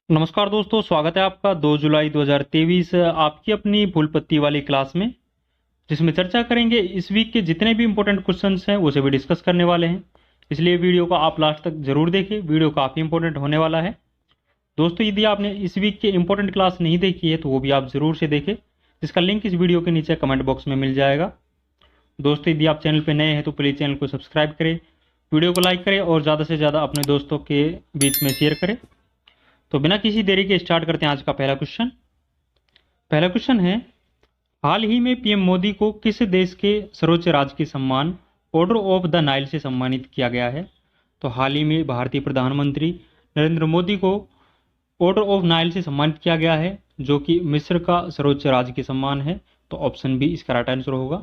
नमस्कार दोस्तों, स्वागत है आपका 2 जुलाई 2023 आपकी अपनी फूल पत्ती वाली क्लास में, जिसमें चर्चा करेंगे इस वीक के जितने भी इंपॉर्टेंट क्वेश्चंस हैं वो सभी डिस्कस करने वाले हैं। इसलिए वीडियो को आप लास्ट तक जरूर देखें, वीडियो काफ़ी इंपॉर्टेंट होने वाला है। दोस्तों, यदि आपने इस वीक के इंपॉर्टेंट क्लास नहीं देखी है तो वो भी आप ज़रूर से देखें, जिसका लिंक इस वीडियो के नीचे कमेंट बॉक्स में मिल जाएगा। दोस्तों, यदि आप चैनल पर नए हैं तो प्लीज़ चैनल को सब्सक्राइब करें, वीडियो को लाइक करें और ज़्यादा से ज़्यादा अपने दोस्तों के बीच में शेयर करें। तो बिना किसी देरी के स्टार्ट करते हैं आज का पहला क्वेश्चन। पहला क्वेश्चन है, हाल ही में पीएम मोदी को किस देश के सर्वोच्च राजकीय सम्मान ऑर्डर ऑफ द नाइल से सम्मानित किया गया है? तो हाल ही में भारतीय प्रधानमंत्री नरेंद्र मोदी को ऑर्डर ऑफ नाइल से सम्मानित किया गया है, जो कि मिस्र का सर्वोच्च राजकीय सम्मान है। तो ऑप्शन बी इसका राइट आंसर होगा।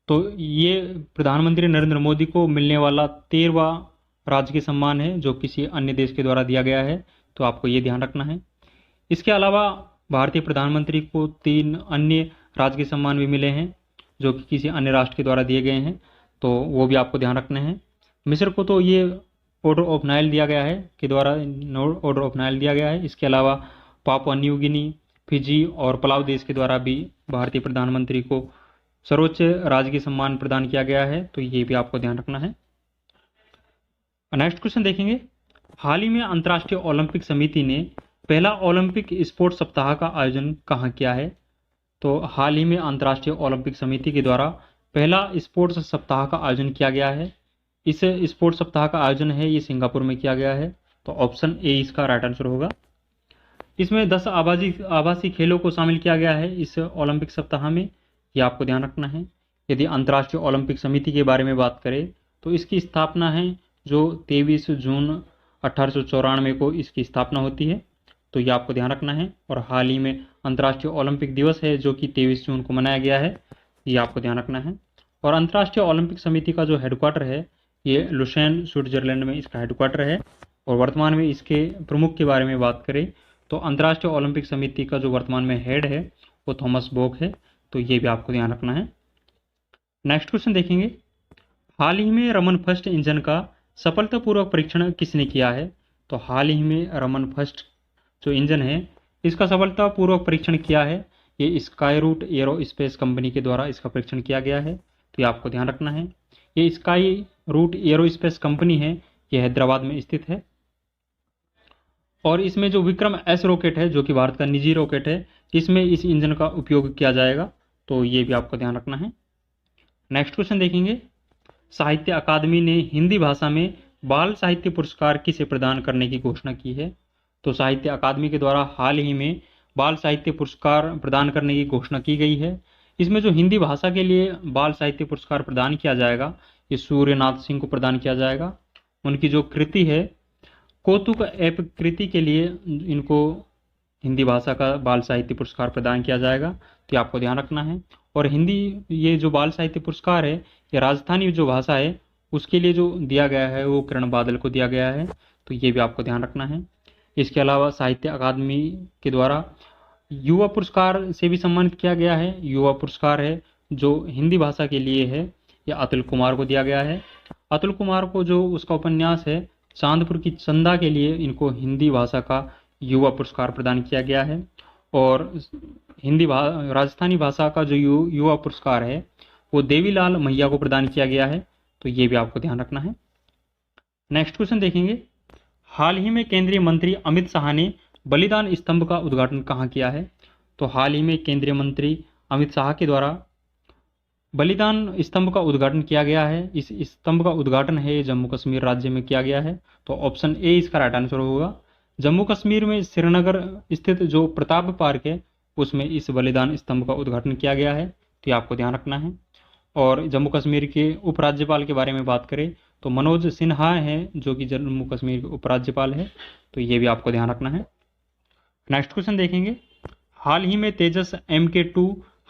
तो ये प्रधानमंत्री नरेंद्र मोदी को मिलने वाला 13वां राजकीय सम्मान है, जो किसी अन्य देश के द्वारा दिया गया है। तो आपको ये ध्यान रखना है। इसके अलावा भारतीय प्रधानमंत्री को 3 अन्य राजकीय सम्मान भी मिले हैं, जो कि किसी अन्य राष्ट्र के द्वारा दिए गए हैं। तो वो भी आपको ध्यान रखने हैं। मिस्र को तो ये ऑर्डर ऑफ नाइल दिया गया है, के द्वारा ऑर्डर ऑफ नाइल दिया गया है। इसके अलावा पापुआ न्यू गिनी, फिजी और पलाव देश के द्वारा भी भारतीय प्रधानमंत्री को सर्वोच्च राजकीय सम्मान प्रदान किया गया है। तो ये भी आपको ध्यान रखना है। नेक्स्ट क्वेश्चन देखेंगे, हाल ही में अंतर्राष्ट्रीय ओलंपिक समिति ने पहला ओलंपिक स्पोर्ट सप्ताह का आयोजन कहाँ किया है? तो हाल ही में अंतर्राष्ट्रीय ओलंपिक समिति के द्वारा पहला स्पोर्ट्स सप्ताह का आयोजन किया गया है। इस स्पोर्ट सप्ताह का आयोजन है ये सिंगापुर में किया गया है। तो ऑप्शन ए इसका राइट आंसर होगा। इसमें 10 आभासी खेलों को शामिल किया गया है इस ओलंपिक सप्ताह में, ये आपको ध्यान रखना है। यदि अंतर्राष्ट्रीय ओलंपिक समिति के बारे में बात करें तो इसकी स्थापना है जो 23 जून 1894 को इसकी स्थापना होती है। तो ये आपको ध्यान रखना है। और हाल ही में अंतर्राष्ट्रीय ओलंपिक दिवस है जो कि 23 जून को मनाया गया है, ये आपको ध्यान रखना है। और अंतर्राष्ट्रीय ओलंपिक समिति का जो हेडक्वार्टर है ये लुसेन स्विट्जरलैंड में इसका हेडक्वार्टर है। और वर्तमान में इसके प्रमुख के बारे में बात करें तो अंतर्राष्ट्रीय ओलंपिक समिति का जो वर्तमान में हेड है वो थॉमस बोक है। तो ये भी आपको ध्यान रखना है। नेक्स्ट क्वेश्चन देखेंगे, हाल ही में रमन फर्स्ट इंजन का सफलतापूर्वक परीक्षण किसने किया है? तो हाल ही में रमन फर्स्ट जो इंजन है इसका सफलतापूर्वक परीक्षण किया है, ये स्काई रूट एरोस्पेस कंपनी के द्वारा इसका परीक्षण किया गया है। तो ये आपको ध्यान रखना है। ये स्काई रूट एरोस्पेस कंपनी है, ये हैदराबाद में स्थित है। और इसमें जो विक्रम एस रॉकेट है जो कि भारत का निजी रॉकेट है, इसमें इस इंजन का उपयोग किया जाएगा। तो ये भी आपको ध्यान रखना है। नेक्स्ट क्वेश्चन देखेंगे, साहित्य अकादमी ने हिंदी भाषा में बाल साहित्य पुरस्कार किसे प्रदान करने की घोषणा की है? तो साहित्य अकादमी के द्वारा हाल ही में बाल साहित्य पुरस्कार प्रदान करने की घोषणा की गई है। इसमें जो हिंदी भाषा के लिए बाल साहित्य पुरस्कार प्रदान किया जाएगा ये सूर्यनाथ सिंह को प्रदान किया जाएगा। उनकी जो कृति है कौतुक एप कृति के लिए इनको हिंदी भाषा का बाल साहित्य पुरस्कार प्रदान किया जाएगा। तो ये आपको ध्यान रखना है। और हिंदी ये जो बाल साहित्य पुरस्कार है ये राजस्थानी जो भाषा है उसके लिए जो दिया गया है वो किरण बादल को दिया गया है। तो ये भी आपको ध्यान रखना है। इसके अलावा साहित्य अकादमी के द्वारा युवा पुरस्कार से भी सम्मानित किया गया है। युवा पुरस्कार है जो हिंदी भाषा के लिए है, ये अतुल कुमार को दिया गया है। अतुल कुमार को जो उसका उपन्यास है चांदपुर की चंदा के लिए इनको हिंदी भाषा का युवा पुरस्कार प्रदान किया गया है। और राजस्थानी भाषा का जो युवा पुरस्कार है वो देवीलाल मैया को प्रदान किया गया है। तो ये भी आपको ध्यान रखना है। नेक्स्ट क्वेश्चन देखेंगे, हाल ही में केंद्रीय मंत्री अमित शाह ने बलिदान स्तंभ का उद्घाटन कहाँ किया है? तो हाल ही में केंद्रीय मंत्री अमित शाह के द्वारा बलिदान स्तंभ का उद्घाटन किया गया है। इस स्तंभ का उद्घाटन है जम्मू कश्मीर राज्य में किया गया है। तो ऑप्शन ए इसका राइट आंसर होगा। जम्मू कश्मीर में श्रीनगर स्थित जो प्रताप पार्क है उसमें इस बलिदान स्तंभ का उद्घाटन किया गया है। तो ये आपको ध्यान रखना है। और जम्मू कश्मीर के उपराज्यपाल के बारे में बात करें तो मनोज सिन्हा है जो कि जम्मू कश्मीर के उपराज्यपाल है। तो ये भी आपको ध्यान रखना है। नेक्स्ट क्वेश्चन देखेंगे, हाल ही में तेजस MK2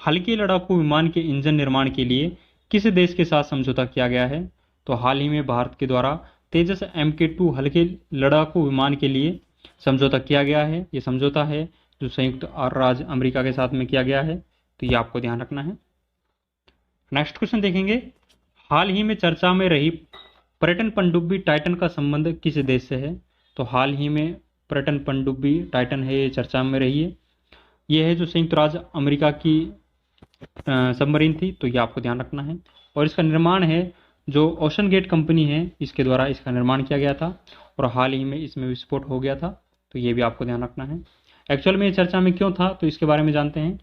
हल्के लड़ाकू विमान के इंजन निर्माण के लिए किस देश के साथ समझौता किया गया है? तो हाल ही में भारत के द्वारा तेजस MK2 हल्के लड़ाकू विमान के लिए समझौता किया गया है। ये समझौता है जो संयुक्त राज्य अमेरिका के साथ में किया गया है। तो ये आपको ध्यान रखना है। नेक्स्ट क्वेश्चन देखेंगे, हाल ही में चर्चा में रही पर्यटन पनडुब्बी टाइटन का संबंध किस देश से है? तो हाल ही में पर्यटन पनडुब्बी टाइटन है, ये चर्चा में रही है। ये है जो संयुक्त राज्य अमेरिका की सबमरीन थी, तो ये आपको ध्यान रखना है। और इसका निर्माण है जो ओशन गेट कंपनी है, इसके द्वारा इसका निर्माण किया गया था और हाल ही में इसमें विस्फोट हो गया था, तो ये भी आपको ध्यान रखना है। एक्चुअल में ये चर्चा में क्यों था, तो इसके बारे में जानते हैं।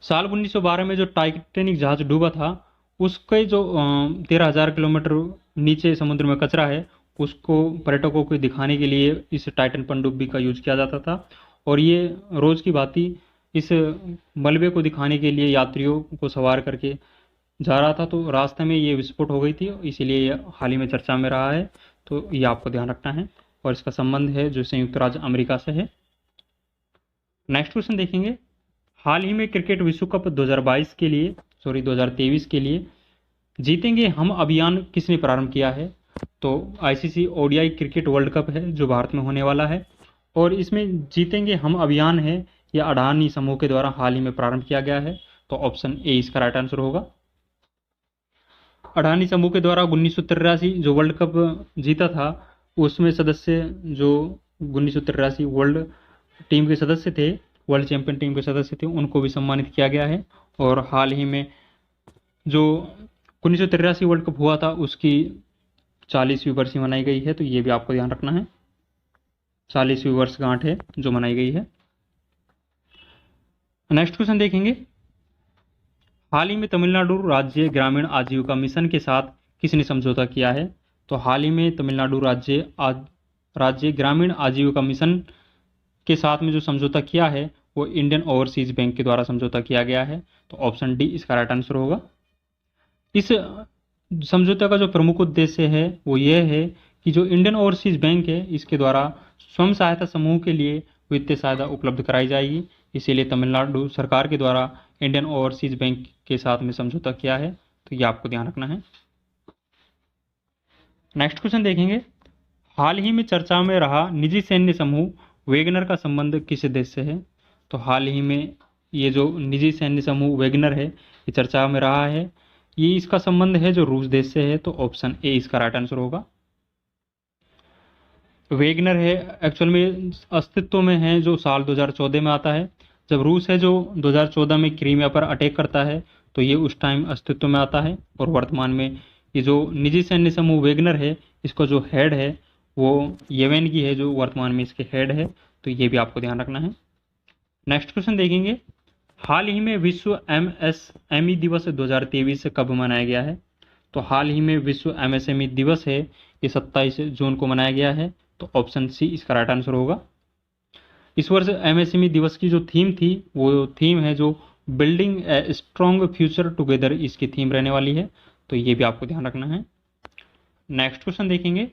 साल 1912 में जो टाइटैनिक जहाज डूबा था, उसके जो 13,000 किलोमीटर नीचे समुद्र में कचरा है, उसको पर्यटकों को दिखाने के लिए इस टाइटन पनडुब्बी का यूज किया जाता था। और ये रोज की भांति इस मलबे को दिखाने के लिए यात्रियों को सवार करके जा रहा था, तो रास्ते में ये विस्फोट हो गई थी, इसीलिए ये हाल ही में चर्चा में रहा है, तो ये आपको ध्यान रखना है। और इसका संबंध है जो संयुक्त राज्य अमेरिका से है। नेक्स्ट क्वेश्चन देखेंगे। हाल ही में क्रिकेट विश्व कप 2023 के लिए जीतेंगे हम अभियान किसने प्रारंभ किया है, तो ICC ODI cricket world cup है जो भारत में होने वाला है, और इसमें जीतेंगे हम अभियान है यह अडानी समूह के द्वारा हाल ही में प्रारंभ किया गया है, तो ऑप्शन ए इसका राइट आंसर होगा। अडानी समूह के द्वारा 1983 जो वर्ल्ड कप जीता था, उसमें सदस्य जो 1983 वर्ल्ड टीम के सदस्य थे, वर्ल्ड चैंपियन टीम के सदस्य थे, उनको भी सम्मानित किया गया है। और हाल ही में जो 1983 वर्ल्ड कप हुआ था, उसकी 40वीं वर्षी मनाई गई है, तो ये भी आपको ध्यान रखना है। 40वीं वर्षगांठ है जो मनाई गई है। नेक्स्ट क्वेश्चन देखेंगे। हाल ही में तमिलनाडु राज्य ग्रामीण आजीविका मिशन के साथ किसने समझौता किया है, तो हाल ही में तमिलनाडु राज्य ग्रामीण आजीविका मिशन के साथ में जो समझौता किया है वो इंडियन ओवरसीज बैंक के द्वारा समझौता किया गया है, तो ऑप्शन डी इसका राइट आंसर होगा। इस समझौते का जो प्रमुख उद्देश्य है वो ये है कि जो इंडियन ओवरसीज बैंक है, इसके द्वारा स्वयं सहायता समूह के लिए वित्तीय सहायता उपलब्ध कराई जाएगी, इसीलिए तमिलनाडु सरकार के द्वारा इंडियन ओवरसीज बैंक के साथ में समझौता किया है, तो ये आपको ध्यान रखना है। नेक्स्ट क्वेश्चन देखेंगे। हाल ही में चर्चा में रहा निजी सैन्य समूह वेगनर का संबंध किस देश से है, तो हाल ही में ये जो निजी सैन्य समूह वेगनर है, ये चर्चा में रहा है, ये इसका संबंध है जो रूस देश से है, तो ऑप्शन ए इसका राइट आंसर होगा। वेगनर है एक्चुअल में अस्तित्व में है जो साल 2014 में आता है, जब रूस है जो 2014 में क्रीमिया पर अटैक करता है, तो ये उस टाइम अस्तित्व में आता है। और वर्तमान में ये जो निजी सैन्य समूह वेगनर है, इसका जो हेड है वो येमेन की है जो वर्तमान में इसके हेड है, तो ये भी आपको ध्यान रखना है। नेक्स्ट क्वेश्चन देखेंगे। हाल ही में विश्व एमएसएमई दिवस 2023 कब मनाया गया है, तो हाल ही में विश्व एमएसएमई दिवस है ये 27 जून को मनाया गया है, तो ऑप्शन सी इसका राइट आंसर होगा। इस वर्ष एमएसएमई दिवस की जो थीम थी वो थीम है जो building a strong future together, इसकी थीम रहने वाली है, तो ये भी आपको ध्यान रखना है। नेक्स्ट क्वेश्चन देखेंगे।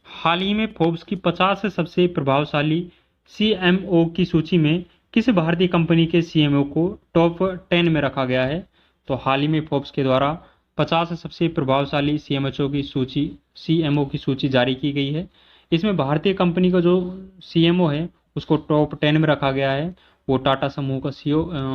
हाल ही में फोर्ब्स की 50 सबसे प्रभावशाली सीएमओ की सूची में किस भारतीय कंपनी के सीएमओ को टॉप 10 में रखा गया है, तो हाल ही में फोर्ब्स के द्वारा 50 सबसे प्रभावशाली सीएमओ की सूची जारी की गई है। इसमें भारतीय कंपनी का जो सीएमओ है उसको टॉप 10 में रखा गया है, वो टाटा समूह का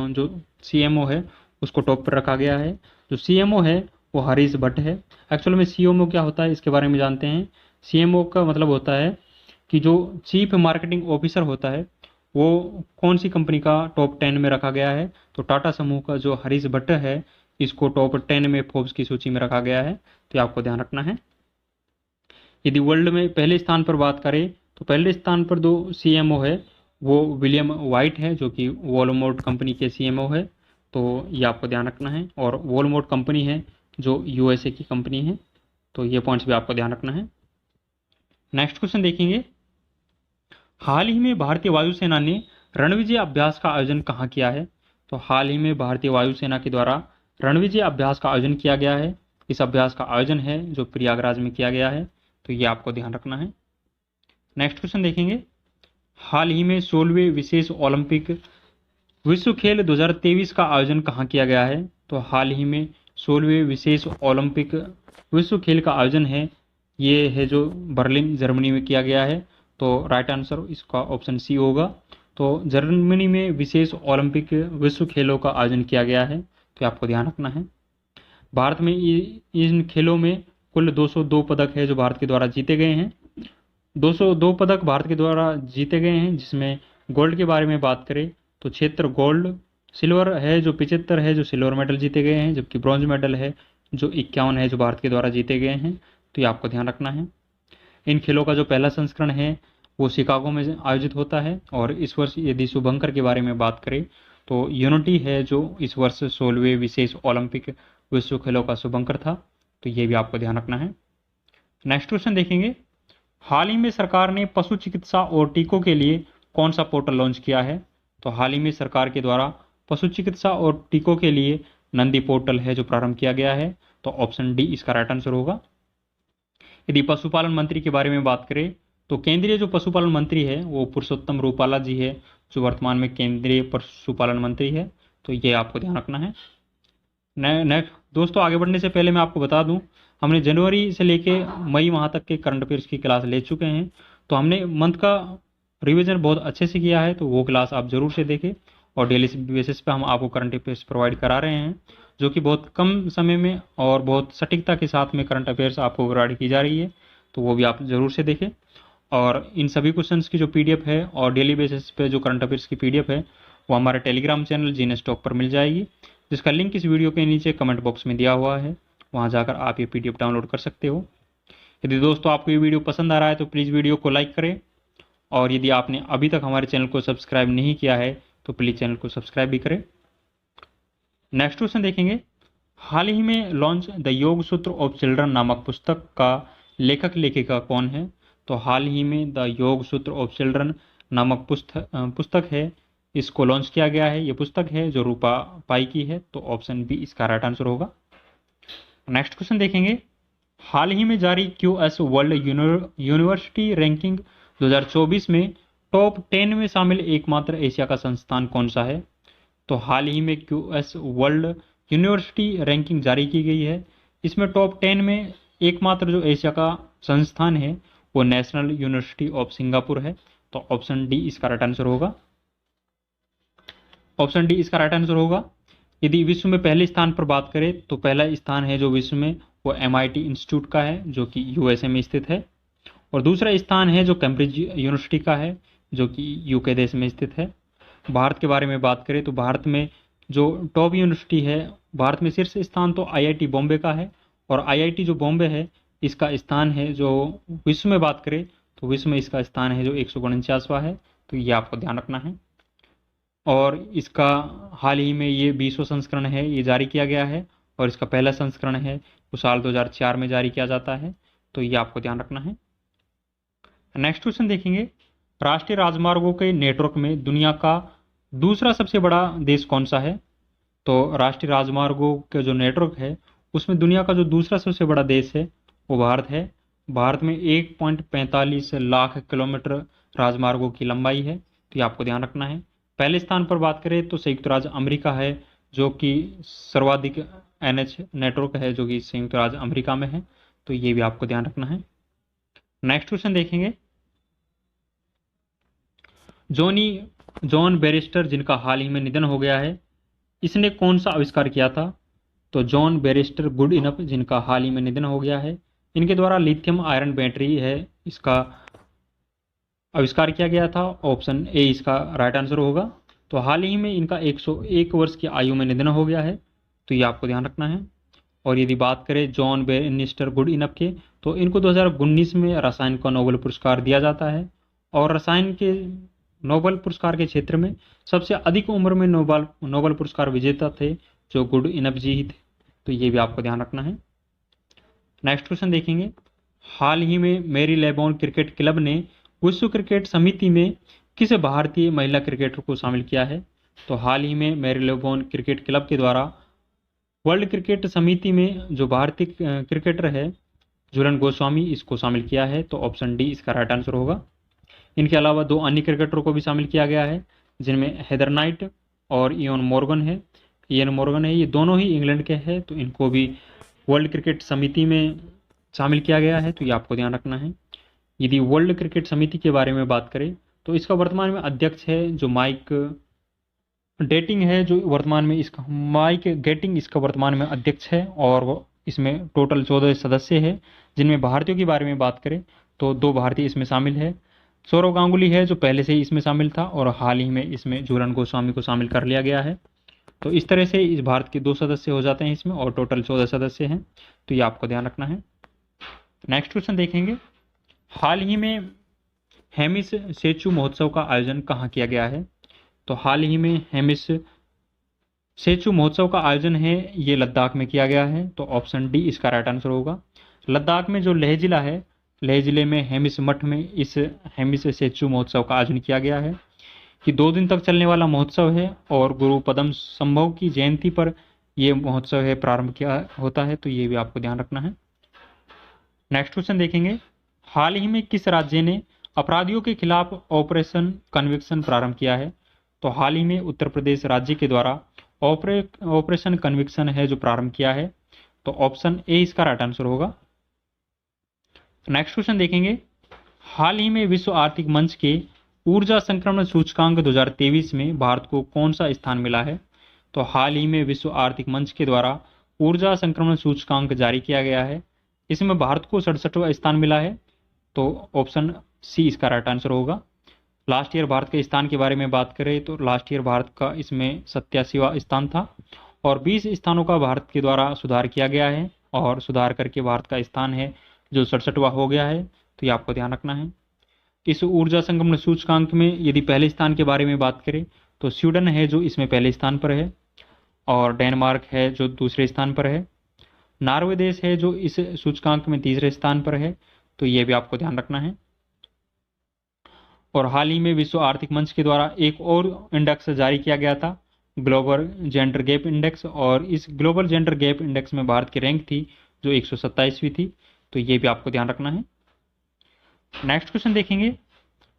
जो सीएमओ है उसको टॉप पर रखा गया है। जो सीएमओ है वो हरीश भट्ट है। एक्चुअल में सीएमओ क्या होता है इसके बारे में जानते हैं। सीएमओ का मतलब होता है कि जो चीफ मार्केटिंग ऑफिसर होता है वो कौन सी कंपनी का टॉप 10 में रखा गया है, तो टाटा समूह का जो हरीश भट्ट है इसको टॉप 10 में फोर्ब्स की सूची में रखा गया है, तो आपको ध्यान रखना है। यदि वर्ल्ड में पहले स्थान पर बात करें तो पहले स्थान पर जो सीएमओ है वो विलियम वाइट है जो कि वॉलमार्ट कंपनी के सीएमओ है, तो ये आपको ध्यान रखना है। और वॉलमार्ट कंपनी है जो यूएसए की कंपनी है, तो ये पॉइंट्स भी आपको ध्यान रखना है। नेक्स्ट क्वेश्चन देखेंगे। हाल ही में भारतीय वायुसेना ने रणविजय अभ्यास का आयोजन कहाँ किया है, तो हाल ही में भारतीय वायुसेना के द्वारा रणविजय अभ्यास का आयोजन किया गया है। इस अभ्यास का आयोजन है जो प्रयागराज में किया गया है, तो ये आपको ध्यान रखना है। नेक्स्ट क्वेश्चन देखेंगे। हाल ही में 16वें विशेष ओलंपिक विश्व खेल 2023 का आयोजन कहाँ किया गया है, तो हाल ही में 16वें विशेष ओलंपिक विश्व खेल का आयोजन है ये है जो बर्लिन जर्मनी में किया गया है, तो राइट आंसर इसका ऑप्शन सी होगा। तो जर्मनी में विशेष ओलंपिक विश्व खेलों का आयोजन किया गया है, तो आपको ध्यान रखना है। भारत में इन खेलों में कुल 202 पदक है जो भारत के द्वारा जीते गए हैं। 202 पदक भारत के द्वारा जीते गए हैं, जिसमें गोल्ड के बारे में बात करें तो 76 गोल्ड, सिल्वर है जो 75 है जो सिल्वर मेडल जीते गए हैं, जबकि ब्रॉन्ज मेडल है जो 51 है जो भारत के द्वारा जीते गए हैं। तो ये आपको ध्यान रखना है। इन खेलों का जो पहला संस्करण है वो शिकागो में आयोजित होता है। और इस वर्ष यदि शुभंकर के बारे में बात करें तो यूनिटी है जो इस वर्ष 16वें विशेष ओलंपिक विश्व खेलों का शुभंकर था। तो ये भी आपको ध्यान रखना है। नेक्स्ट क्वेश्चन देखेंगे, हाल ही में सरकार ने पशु चिकित्सा और टीकों के लिए कौन सा पोर्टल लॉन्च किया है? तो हाल ही में सरकार के द्वारा पशु चिकित्सा और टीकों के लिए नंदी पोर्टल है जो प्रारंभ किया गया है। तो ऑप्शन डी इसका राइट आंसर होगा। यदि पशुपालन मंत्री के बारे में बात करें तो केंद्रीय जो पशुपालन मंत्री है वो पुरुषोत्तम रूपाला जी है, जो वर्तमान में केंद्रीय पशुपालन मंत्री है। तो ये आपको ध्यान रखना है। नेक्स्ट दोस्तों, आगे बढ़ने से पहले मैं आपको बता दूं, हमने जनवरी से लेके मई माह तक के करंट अफेयर्स की क्लास ले चुके हैं। तो हमने मंथ का रिवीजन बहुत अच्छे से किया है, तो वो क्लास आप जरूर से देखें। और डेली बेसिस पे हम आपको करंट अफेयर्स प्रोवाइड करा रहे हैं, जो कि बहुत कम समय में और बहुत सटीकता के साथ में करंट अफेयर्स आपको प्रोवाइड की जा रही है। तो वो भी आप जरूर से देखें। और इन सभी क्वेश्चंस की जो पीडीएफ है और डेली बेसिस पे जो करंट अफेयर्स की पीडीएफ है वो हमारे टेलीग्राम चैनल जीनेस टॉक पर मिल जाएगी, जिसका लिंक इस वीडियो के नीचे कमेंट बॉक्स में दिया हुआ है। वहाँ जाकर आप ये पीडीएफ डाउनलोड कर सकते हो। यदि दोस्तों आपको ये वीडियो पसंद आ रहा है तो प्लीज़ वीडियो को लाइक करें। और यदि आपने अभी तक हमारे चैनल को सब्सक्राइब नहीं किया है तो प्लीज़ चैनल को सब्सक्राइब भी करें। नेक्स्ट क्वेश्चन देखेंगे, हाल ही में लॉन्च द योग सूत्र ऑफ चिल्ड्रन नामक पुस्तक का लेखक लेखिका कौन है? तो हाल ही में द योग सूत्र ऑफ चिल्ड्रन नामक पुस्तक है, इसको लॉन्च किया गया है। ये पुस्तक है जो रूपा पाई की है। तो ऑप्शन बी इसका राइट आंसर होगा। नेक्स्ट क्वेश्चन देखेंगे, हाल ही में जारी QS वर्ल्ड यूनिवर्सिटी रैंकिंग 2024 में टॉप 10 में शामिल एकमात्र एशिया का संस्थान कौन सा है? तो हाल ही में QS वर्ल्ड यूनिवर्सिटी रैंकिंग जारी की गई है। इसमें टॉप 10 में एकमात्र जो एशिया का संस्थान है वो नेशनल यूनिवर्सिटी ऑफ सिंगापुर है। तो ऑप्शन डी इसका राइट आंसर होगा। ऑप्शन डी इसका राइट आंसर होगा। यदि विश्व में पहले स्थान पर बात करें तो पहला स्थान है जो विश्व में वो MIT इंस्टीट्यूट का है, जो कि USA में स्थित है। और दूसरा स्थान है जो कैम्ब्रिज यूनिवर्सिटी का है, जो कि UK देश में स्थित है। भारत के बारे में बात करें तो भारत में जो टॉप यूनिवर्सिटी है, भारत में शीर्ष स्थान तो IIT बॉम्बे का है। और IIT जो बॉम्बे है इसका स्थान है जो विश्व में बात करें तो विश्व में इसका स्थान है जो 149वां है। तो ये आपको ध्यान रखना है। और इसका हाल ही में ये 20वां संस्करण है, ये जारी किया गया है। और इसका पहला संस्करण है वो साल 2004 में जारी किया जाता है। तो ये आपको ध्यान रखना है। नेक्स्ट क्वेश्चन देखेंगे, राष्ट्रीय राजमार्गों के नेटवर्क में दुनिया का दूसरा सबसे बड़ा देश कौन सा है? तो राष्ट्रीय राजमार्गों के जो नेटवर्क है उसमें दुनिया का जो दूसरा सबसे बड़ा देश है वो भारत है। भारत में 1.45 लाख किलोमीटर राजमार्गों की लंबाई है। तो ये आपको ध्यान रखना है। पहले स्थान पर बात करें तो संयुक्त राज्य अमेरिका है, जो कि सर्वाधिक NH नेटवर्क है जो कि संयुक्त राज्य अमेरिका में है। तो ये भी आपको ध्यान रखना है। नेक्स्ट क्वेश्चन देखेंगे, जॉन बैरिस्टर जिनका हाल ही में निधन हो गया है, इसने कौन सा आविष्कार किया था? तो जॉन बैरिस्टर गुड इनफ जिनका हाल ही में निधन हो गया है, इनके द्वारा लिथियम आयरन बैटरी है इसका आविष्कार किया गया था। ऑप्शन ए इसका राइट आंसर होगा। तो हाल ही में इनका 101 वर्ष की आयु में निधन हो गया है। तो ये आपको ध्यान रखना है। और यदि बात करें जॉन बैरिस्टर गुड इनफ के तो इनको 2019 में रसायन का नोबेल पुरस्कार दिया जाता है। और रसायन के नोबेल पुरस्कार के क्षेत्र में सबसे अधिक उम्र में नोबेल पुरस्कार विजेता थे जो गुड इनफ जी ही थे। तो ये भी आपको ध्यान रखना है। नेक्स्ट क्वेश्चन देखेंगे, हाल ही में मेरी लेबॉन क्रिकेट क्लब ने विश्व क्रिकेट समिति में किस भारतीय महिला क्रिकेटर को शामिल किया है? तो हाल ही में मैरीलेबोन क्रिकेट क्लब के द्वारा वर्ल्ड क्रिकेट समिति में जो भारतीय क्रिकेटर है झूलन गोस्वामी, इसको शामिल किया है। तो ऑप्शन डी इसका राइट आंसर होगा। इनके अलावा 2 अन्य क्रिकेटरों को भी शामिल किया गया है, जिनमें हेदर नाइट और इयन मॉर्गन है। ये दोनों ही इंग्लैंड के हैं। तो इनको भी वर्ल्ड क्रिकेट समिति में शामिल किया गया है। तो ये आपको ध्यान रखना है। यदि वर्ल्ड क्रिकेट समिति के बारे में बात करें तो इसका वर्तमान में अध्यक्ष है जो माइक गेटिंग है, जो वर्तमान में इसका माइक गेटिंग इसका वर्तमान में अध्यक्ष है। और इसमें टोटल 14 सदस्य है, जिनमें भारतीयों के बारे में बात करें तो 2 भारतीय इसमें शामिल है। सौरव गांगुली है जो पहले से ही इसमें शामिल था और हाल ही में इसमें झूलन गोस्वामी को शामिल कर लिया गया है। तो इस तरह से इस भारत के 2 सदस्य हो जाते हैं इसमें और टोटल 14 सदस्य हैं। तो ये आपको ध्यान रखना है। नेक्स्ट क्वेश्चन देखेंगे, हाल ही में हेमिस सेचू महोत्सव का आयोजन कहाँ किया गया है? तो हाल ही में हेमिस सेचू महोत्सव का आयोजन है ये लद्दाख में किया गया है। तो ऑप्शन डी इसका राइट आंसर होगा। लद्दाख में जो लेह जिला है, लेह जिले में हेमिस मठ में इस हेमिस सेचू महोत्सव का आयोजन किया गया है कि 2 दिन तक चलने वाला महोत्सव है और गुरु पद्म संभव की जयंती पर यह महोत्सव है प्रारंभ किया होता है। तो ये भी आपको ध्यान रखना है। नेक्स्ट क्वेश्चन देखेंगे, हाल ही में किस राज्य ने अपराधियों के खिलाफ ऑपरेशन कन्विक्शन प्रारंभ किया है? तो हाल ही में उत्तर प्रदेश राज्य के द्वारा ऑपरेशन कन्विक्शन है जो प्रारंभ किया है। तो ऑप्शन ए इसका राइट आंसर होगा। नेक्स्ट क्वेश्चन देखेंगे, हाल ही में विश्व आर्थिक मंच के ऊर्जा संक्रमण सूचकांक 2023 में भारत को कौन सा स्थान मिला है? तो हाल ही में विश्व आर्थिक मंच के द्वारा ऊर्जा संक्रमण सूचकांक जारी किया गया है, इसमें भारत को 67वां स्थान मिला है। तो ऑप्शन सी इसका राइट आंसर होगा। लास्ट ईयर भारत के स्थान के बारे में बात करें तो लास्ट ईयर भारत का इसमें 87वां स्थान था और 20 स्थानों का भारत के द्वारा सुधार किया गया है और सुधार करके भारत का स्थान है जो 67वां हो गया है। तो ये आपको ध्यान रखना है। इस ऊर्जा संक्रमण सूचकांक में यदि पहले स्थान के बारे में बात करें तो स्वीडन है जो इसमें पहले स्थान पर है और डेनमार्क है जो दूसरे स्थान पर है। नॉर्वे देश है जो इस सूचकांक में तीसरे स्थान पर है। तो ये भी आपको ध्यान रखना है। और हाल ही में विश्व आर्थिक मंच के द्वारा एक और इंडेक्स जारी किया गया था, ग्लोबल जेंडर गैप इंडेक्स, और इस ग्लोबल जेंडर गैप इंडेक्स में भारत की रैंक थी जो 127वीं थी। तो ये भी आपको ध्यान रखना है। नेक्स्ट क्वेश्चन देखेंगे,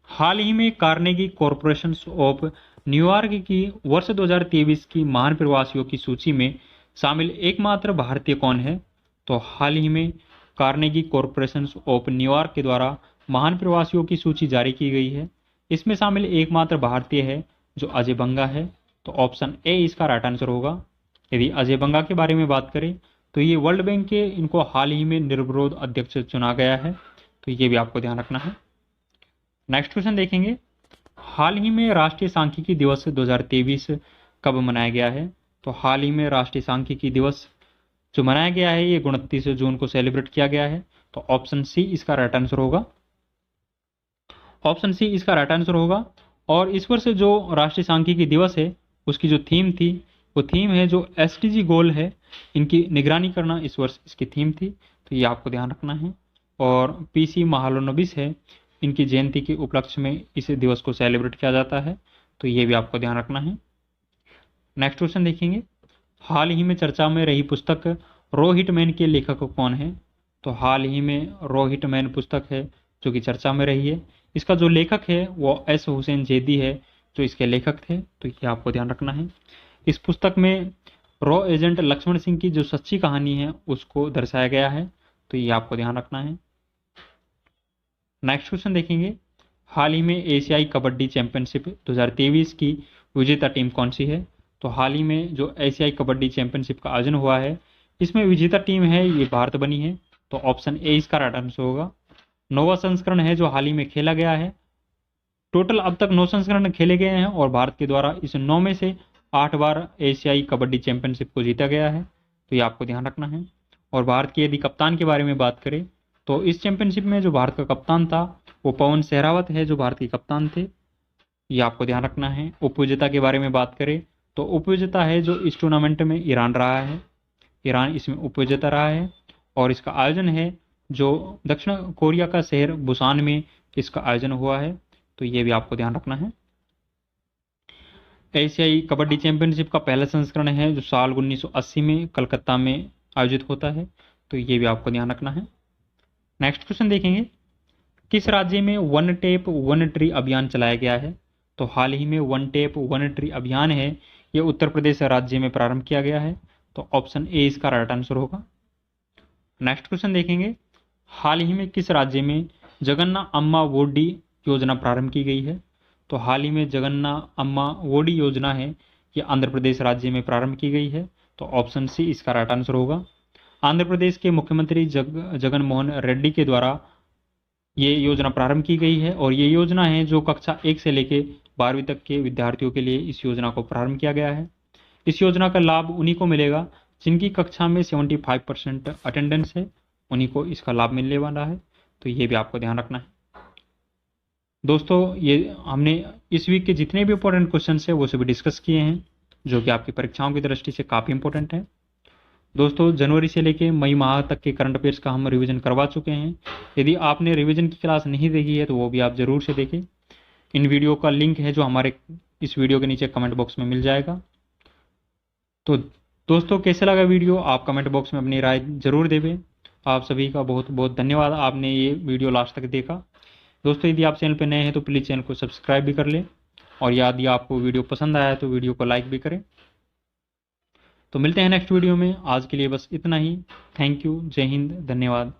हाल ही में कार्नेगी कॉरपोरेशन ऑफ न्यूयॉर्क की वर्ष 2023 की महान प्रवासियों की सूची में शामिल एकमात्र भारतीय कौन है? तो हाल ही में कार्नेगी कॉरपोरेशन ऑफ न्यूयॉर्क के द्वारा महान प्रवासियों की सूची जारी की गई है, इसमें शामिल एकमात्र भारतीय है जो अजय बंगा है। तो ऑप्शन ए इसका राइट आंसर होगा। यदि अजय बंगा के बारे में बात करें तो ये वर्ल्ड बैंक के इनको हाल ही में निर्विरोध अध्यक्ष चुना गया है। तो ये भी आपको ध्यान रखना है। नेक्स्ट क्वेश्चन देखेंगे, हाल ही में राष्ट्रीय सांख्यिकी दिवस 2023 कब मनाया गया है? तो हाल ही में राष्ट्रीय सांख्यिकी दिवस जो मनाया गया है ये 29 जून को सेलिब्रेट किया गया है। तो ऑप्शन सी इसका राइट आंसर होगा। ऑप्शन सी इसका राइट आंसर होगा। और इस वर्ष जो राष्ट्रीय सांख्यिकी दिवस है उसकी जो थीम थी वो थीम है जो एसडीजी गोल है इनकी निगरानी करना, इस वर्ष इसकी थीम थी। तो ये आपको ध्यान रखना है। और पीसी महालनोबिस है इनकी जयंती के उपलक्ष्य में इस दिवस को सेलिब्रेट किया जाता है। तो ये भी आपको ध्यान रखना है। नेक्स्ट क्वेश्चन देखेंगे, हाल ही में चर्चा में रही पुस्तक रो हिटमैन के लेखक कौन है? तो हाल ही में रो हिटमैन पुस्तक है जो कि चर्चा में रही है, इसका जो लेखक है वो एस हुसैन जैदी है जो इसके लेखक थे। तो ये आपको ध्यान रखना है। इस पुस्तक में रॉ एजेंट लक्ष्मण सिंह की जो सच्ची कहानी है उसको दर्शाया गया है। तो ये आपको ध्यान रखना है। नेक्स्ट क्वेश्चन देखेंगे, हाल ही में एशियाई कबड्डी चैंपियनशिप 2023 की विजेता टीम कौन सी है? तो हाल ही में जो एशियाई कबड्डी चैंपियनशिप का आयोजन हुआ है इसमें विजेता टीम है ये भारत बनी है। तो ऑप्शन ए इसका राइट आंसर होगा। 9वां संस्करण है जो हाल ही में खेला गया है। टोटल अब तक 9 संस्करण खेले गए हैं और भारत के द्वारा इस 9 में से 8 बार एशियाई कबड्डी चैंपियनशिप को जीता गया है। तो ये आपको ध्यान रखना है। और भारत के यदि कप्तान के बारे में बात करें तो इस चैंपियनशिप में जो भारत का कप्तान था वो पवन सहरावत है जो भारत के कप्तान थे। ये आपको ध्यान रखना है। उपविजेता के बारे में बात करें तो उपविजेता है जो इस टूर्नामेंट में ईरान रहा है, ईरान इसमें उपविजेता रहा है। और इसका आयोजन है जो दक्षिण कोरिया का शहर बुसान में इसका आयोजन हुआ है। तो ये भी आपको ध्यान रखना है। एशियाई कबड्डी चैंपियनशिप का पहला संस्करण है जो साल 1980 में कलकत्ता में आयोजित होता है। तो ये भी आपको ध्यान रखना है। नेक्स्ट क्वेश्चन देखेंगे, किस राज्य में वन टेप वन ट्री अभियान चलाया गया है? तो हाल ही में वन टेप वन ट्री अभियान है ये उत्तर प्रदेश राज्य में प्रारंभ किया गया है। तो ऑप्शन ए इसका राइट आंसर होगा। नेक्स्ट क्वेश्चन देखेंगे, हाल ही में किस राज्य में जगन्ना अम्मा वोडी योजना प्रारंभ की गई है? तो हाल ही में जगन्ना अम्मा वोडी योजना है ये आंध्र प्रदेश राज्य में प्रारंभ की गई है। तो ऑप्शन सी इसका राइट आंसर होगा। आंध्र प्रदेश के मुख्यमंत्री जगन मोहन रेड्डी के द्वारा ये योजना प्रारंभ की गई है और ये योजना है जो कक्षा 1 से लेके 12वीं तक के विद्यार्थियों के लिए इस योजना को प्रारंभ किया गया है। इस योजना का लाभ उन्हीं को मिलेगा जिनकी कक्षा में 75% अटेंडेंस है, उन्हीं को इसका लाभ मिलने वाला है। तो ये भी आपको ध्यान रखना है। दोस्तों, ये हमने इस वीक के जितने भी इंपॉर्टेंट क्वेश्चन है वो सभी डिस्कस किए हैं, जो कि आपकी परीक्षाओं की दृष्टि से काफ़ी इंपॉर्टेंट है। दोस्तों, जनवरी से लेके मई माह तक के करंट अफेयर्स का हम रिवीजन करवा चुके हैं। यदि आपने रिवीजन की क्लास नहीं देखी है तो वो भी आप ज़रूर से देखें। इन वीडियो का लिंक है जो हमारे इस वीडियो के नीचे कमेंट बॉक्स में मिल जाएगा। तो दोस्तों, कैसे लगा वीडियो आप कमेंट बॉक्स में अपनी राय ज़रूर देवें। आप सभी का बहुत बहुत धन्यवाद, आपने ये वीडियो लास्ट तक देखा। दोस्तों, यदि आप चैनल पर नए हैं तो प्लीज़ चैनल को सब्सक्राइब भी कर लें, और यदि आपको वीडियो पसंद आया तो वीडियो को लाइक भी करें। तो मिलते हैं नेक्स्ट वीडियो में। आज के लिए बस इतना ही। Thank you. जय हिंद। धन्यवाद।